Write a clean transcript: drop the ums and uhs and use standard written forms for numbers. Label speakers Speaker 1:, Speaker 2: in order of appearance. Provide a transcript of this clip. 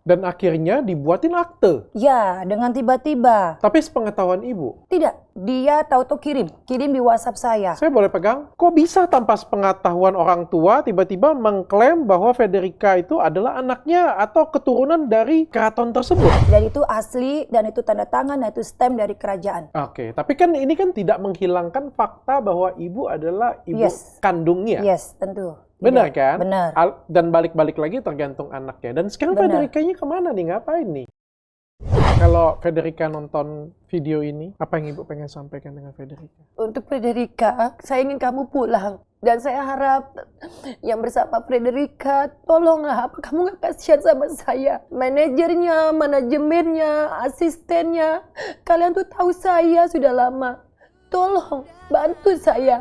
Speaker 1: Dan akhirnya dibuatin akte.
Speaker 2: Ya, dengan tiba-tiba.
Speaker 1: Tapi sepengetahuan ibu,
Speaker 2: Tidak, dia tahu-tahu kirim di WhatsApp saya.
Speaker 1: saya boleh pegang? Kok bisa tanpa sepengetahuan orang tua tiba-tiba mengklaim bahwa Federica itu adalah anaknya atau keturunan dari keraton tersebut?
Speaker 2: Dan itu asli, dan itu tanda tangan, dan itu stamp dari kerajaan.
Speaker 1: Oke, tapi kan ini kan tidak menghilangkan fakta bahwa ibu adalah ibu
Speaker 2: Yes.
Speaker 1: kandungnya.
Speaker 2: Yes, tentu.
Speaker 1: Benar
Speaker 2: Tidak.
Speaker 1: kan?
Speaker 2: Benar.
Speaker 1: Dan balik-balik lagi tergantung anaknya. Dan sekarang
Speaker 2: Benar.
Speaker 1: Federicanya kemana nih? Ngapain nih? Kalau Federica nonton video ini, apa yang ibu pengen sampaikan dengan Federica?
Speaker 2: Untuk Frederica, saya ingin kamu pulang. Dan saya harap yang bersama Frederica, tolonglah, apa kamu gak kasihan sama saya? Manajernya, manajemennya, asistennya, kalian tuh tahu saya sudah lama. Tolong, bantu saya.